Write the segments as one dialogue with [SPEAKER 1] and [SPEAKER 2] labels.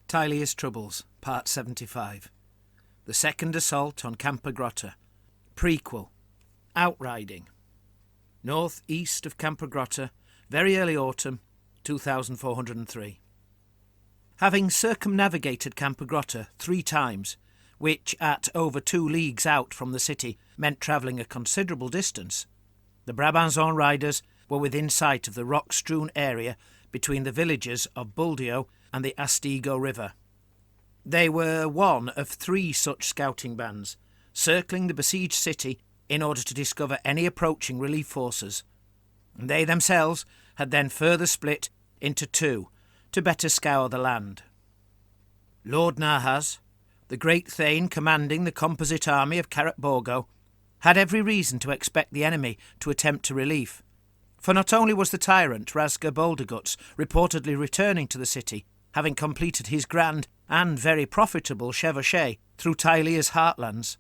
[SPEAKER 1] Tilea's Troubles, Part 75. The Second Assault on Campogrotta. Prequel. Outriding. North east of Campogrotta, very early autumn, 2403. Having circumnavigated Campogrotta 3 times, which at over 2 leagues out from the city meant travelling a considerable distance, the Brabanzon riders were within sight of the rock-strewn area between the villages of Buldio and the Astigo River. They were one of 3 such scouting bands, circling the besieged city in order to discover any approaching relief forces, and they themselves had then further split into 2 to better scour the land. Lord Nahas, the great Thane commanding the composite army of Carat Borgo, had every reason to expect the enemy to attempt to relief, for not only was the tyrant Razgar Bolderguts reportedly returning to the city, having completed his grand and very profitable chevauchée through Tilea's heartlands,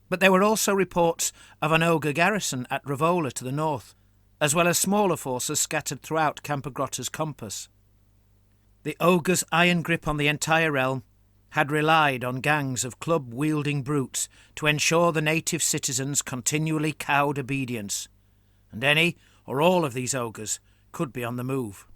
[SPEAKER 1] but there were also reports of an ogre garrison at Ravola to the north, as well as smaller forces scattered throughout Campogrotta's compass. The ogre's iron grip on the entire realm had relied on gangs of club-wielding brutes to ensure the native citizens' continually cowed obedience, and any or all of these ogres could be on the move.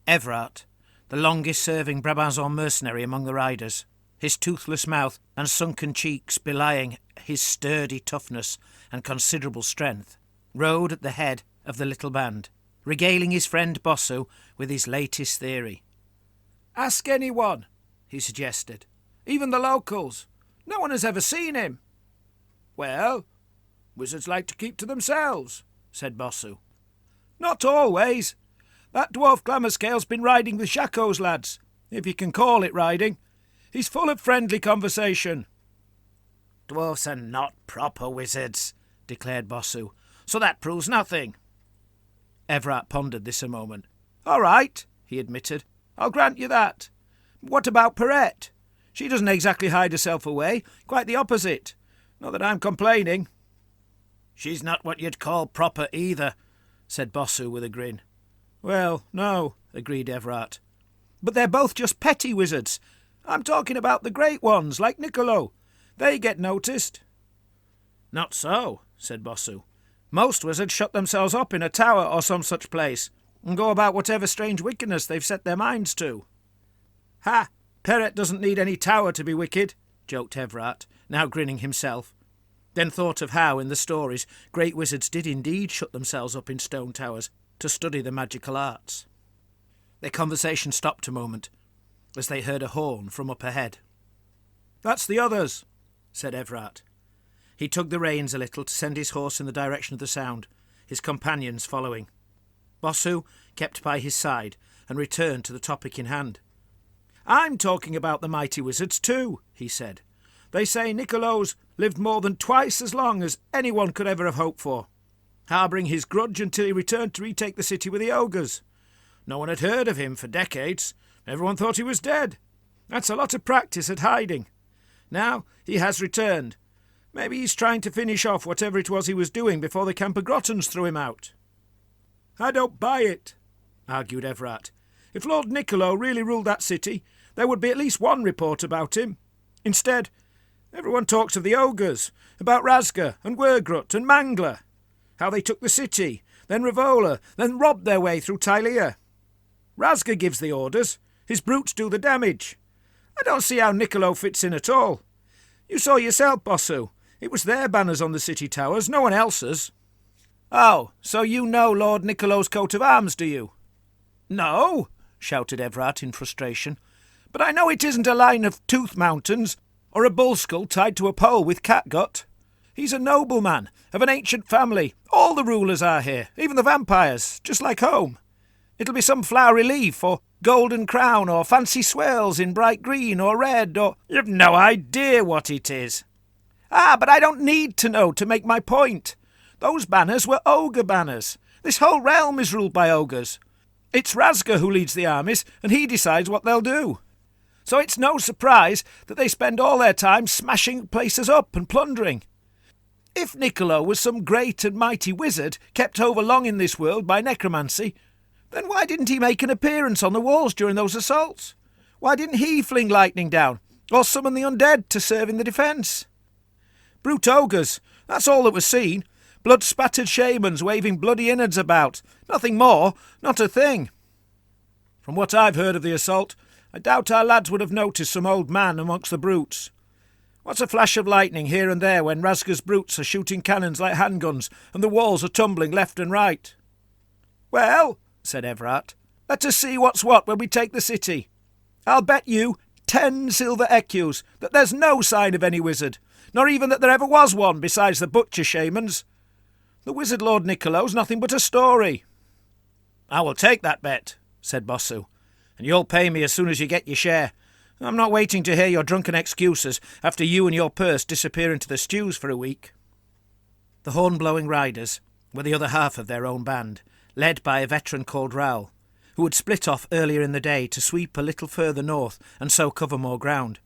[SPEAKER 1] Everard, the longest-serving Brabanzon mercenary among the riders, his toothless mouth and sunken cheeks belying his sturdy toughness and considerable strength, rode at the head of the little band, regaling his friend Bossu with his latest theory.
[SPEAKER 2] "Ask anyone," he suggested. "Even the locals. No one has ever seen him." "Well, wizards like to keep to themselves," said Bossu. "Not always. That dwarf Glamorscale's been riding with Shaco's lads, if you can call it riding. He's full of friendly conversation."
[SPEAKER 1] "Dwarfs are not proper wizards," declared Bossu, "so that proves nothing." Everard pondered this a moment.
[SPEAKER 2] "All right," he admitted. "I'll grant you that. What about Perrette? She doesn't exactly hide herself away, quite the opposite. Not that I'm complaining."
[SPEAKER 1] "She's not what you'd call proper either," said Bossu with a grin.
[SPEAKER 2] "Well, no," agreed Everard. "But they're both just petty wizards. I'm talking about the great ones, like Niccolo. They get noticed."
[SPEAKER 1] "Not so," said Bossu. "Most wizards shut themselves up in a tower or some such place, and go about whatever strange wickedness they've set their minds to."
[SPEAKER 2] "Ha! Perrette doesn't need any tower to be wicked,"
[SPEAKER 1] joked Everard, now grinning himself, then thought of how, in the stories, great wizards did indeed shut themselves up in stone towers to study the magical arts. Their conversation stopped a moment, as they heard a horn from up ahead.
[SPEAKER 2] "That's the others,"
[SPEAKER 1] said Everard. He tugged the reins a little to send his horse in the direction of the sound, his companions following. Bossu kept by his side and returned to the topic in hand.
[SPEAKER 2] "I'm talking about the mighty wizards too," he said. "They say Niccolo's lived more than twice as long as anyone could ever have hoped for, harbouring his grudge until he returned to retake the city with the ogres. No one had heard of him for decades. Everyone thought he was dead. That's a lot of practice at hiding. Now he has returned. Maybe he's trying to finish off whatever it was he was doing before the Campogrottans threw him out." "I don't buy it," argued Everard. "If Lord Niccolo really ruled that city, there would be at least one report about him. Instead, everyone talks of the ogres, about Razgar and Wergrut and Mangler, how they took the city, then Ravola, then robbed their way through Tilea. Razgar gives the orders, his brutes do the damage. I don't see how Niccolo fits in at all. You saw yourself, Bossu. It was their banners on the city towers, no one else's."
[SPEAKER 1] "Oh, so you know Lord Niccolo's coat of arms, do you?"
[SPEAKER 2] "No," shouted Everard in frustration, "but I know it isn't a line of tooth mountains or a bull skull tied to a pole with catgut. He's a nobleman of an ancient family. All the rulers are here, even the vampires, just like home. It'll be some flowery leaf, or golden crown, or fancy swirls in bright green or red, or—"
[SPEAKER 1] "You've no idea what it is."
[SPEAKER 2] "Ah, but I don't need to know to make my point. Those banners were ogre banners. This whole realm is ruled by ogres. It's Razgar who leads the armies, and he decides what they'll do. So it's no surprise that they spend all their time smashing places up and plundering. If Niccolo was some great and mighty wizard kept over long in this world by necromancy, then why didn't he make an appearance on the walls during those assaults? Why didn't he fling lightning down, or summon the undead to serve in the defence? Brute ogres, that's all that was seen. Blood-spattered shamans waving bloody innards about. Nothing more, not a thing. From what I've heard of the assault, I doubt our lads would have noticed some old man amongst the brutes. What's a flash of lightning here and there when Razgar's brutes are shooting cannons like handguns and the walls are tumbling left and right? Well, said Everard, let us see what's what when we take the city. I'll bet you 10 silver ecus that there's no sign of any wizard, nor even that there ever was one besides the butcher shamans. The wizard Lord Nicolo's nothing but a story. I will take that bet, said Bossu, and you'll pay me as soon as you get your share. I'm not waiting to hear your drunken excuses after you and your purse disappear into the stews for a week. The horn-blowing riders were the other half of their own band, led by a veteran called Raoul, who had split off earlier in the day to sweep a little further north and so cover more ground,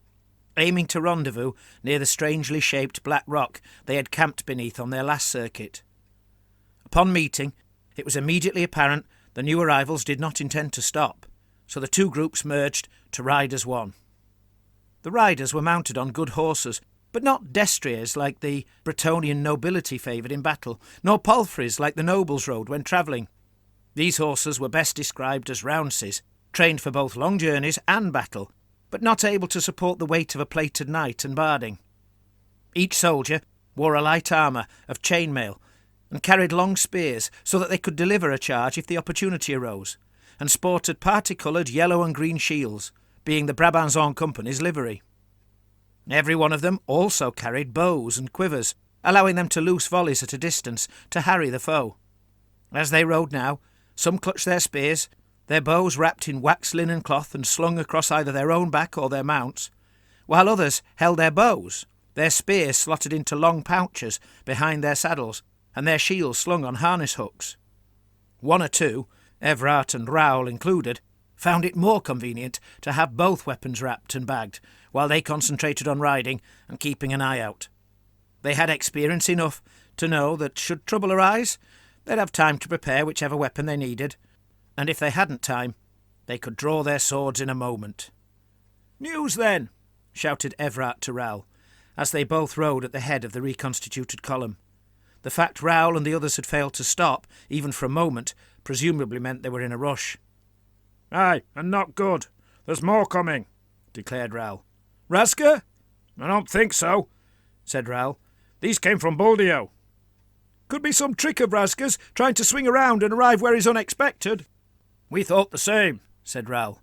[SPEAKER 2] aiming to rendezvous near the strangely shaped black rock they had camped beneath on their last circuit. Upon meeting, it was immediately apparent the new arrivals did not intend to stop, so the two groups merged to ride as one. The riders were mounted on good horses, but not destriers like the Bretonian nobility favoured in battle, nor palfreys like the nobles rode when travelling. These horses were best described as rounces, trained for both long journeys and battle, but not able to support the weight of a plated knight and barding. Each soldier wore a light armour of chainmail, and carried long spears so that they could deliver a charge if the opportunity arose, and sported parti-coloured yellow and green shields, being the Brabanzon company's livery. Every one of them also carried bows and quivers, allowing them to loose volleys at a distance to harry the foe. As they rode now, some clutched their spears, their bows wrapped in waxed linen cloth and slung across either their own back or their mounts, while others held their bows, their spears slotted into long pouches behind their saddles, and their shields slung on harness hooks. One or two, Everard and Raoul included, found it more convenient to have both weapons wrapped and bagged, while they concentrated on riding and keeping an eye out. They had experience enough to know that should trouble arise, they'd have time to prepare whichever weapon they needed, and if they hadn't time, they could draw their swords in a moment. "News, then!" shouted Everard to Raoul, as they both rode at the head of the reconstituted column. The fact Raoul and the others had failed to stop, even for a moment, presumably meant they were in a rush. "Aye, and not good. There's more coming," declared Raoul. "Razgar?" "I don't think so," said Raoul. "These came from Buldio." "Could be some trick of Razgar's, trying to swing around and arrive where he's unexpected." "We thought the same," said Raoul.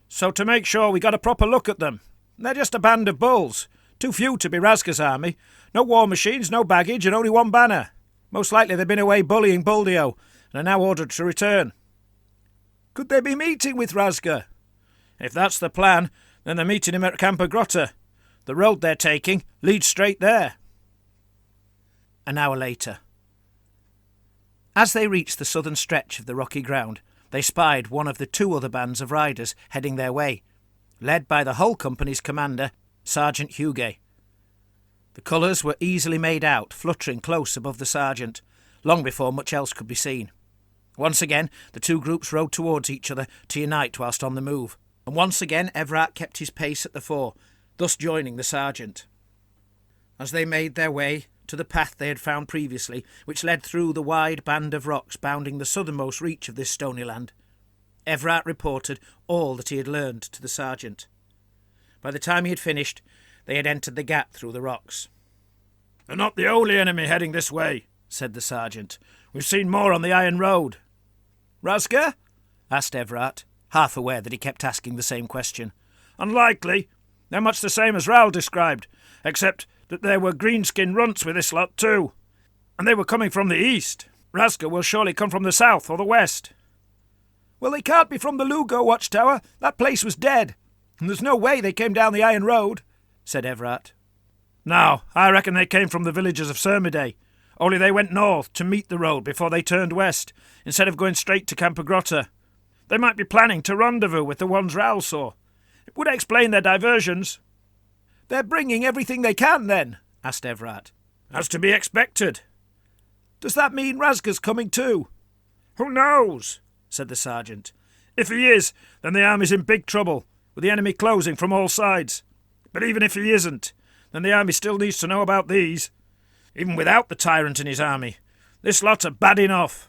[SPEAKER 2] "So to make sure we got a proper look at them. They're just a band of bulls. Too few to be Razgar's army. No war machines, no baggage, and only one banner. Most likely they've been away bullying Buldio, and are now ordered to return." "Could they be meeting with Razgar?" "If that's the plan, then they're meeting him at Campogrotta. The road they're taking leads straight there." An hour later. As they reached the southern stretch of the rocky ground, they spied one of the two other bands of riders heading their way, led by the whole company's commander, Sergeant Huguet. The colours were easily made out, fluttering close above the sergeant, long before much else could be seen. Once again, the two groups rode towards each other to unite whilst on the move, and once again Everard kept his pace at the fore, thus joining the sergeant. As they made their way to the path they had found previously, which led through the wide band of rocks bounding the southernmost reach of this stony land, Everard reported all that he had learned to the sergeant. By the time he had finished, they had entered the gap through the rocks. "They're not the only enemy heading this way," said the sergeant. "We've seen more on the Iron Road." "Razgar?" asked Everard, half aware that he kept asking the same question. "Unlikely. They're much the same as Raoul described, except that there were greenskin runts with this lot too, and they were coming from the east. Razgar will surely come from the south or the west." "Well, they can't be from the Lugo watchtower. That place was dead, and there's no way they came down the Iron Road," said Everard. "No, I reckon they came from the villages of Sermidae, only they went north to meet the road before they turned west, instead of going straight to Campogrotta. They might be planning to rendezvous with the ones Raoul saw. It would explain their diversions." "They're bringing everything they can, then?" asked Everard. "As to be expected." "Does that mean Razgar's coming too?" "Who knows?" said the sergeant. "If he is, then the army's in big trouble, with the enemy closing from all sides. But even if he isn't, then the army still needs to know about these. Even without the tyrant in his army, this lot's are bad enough.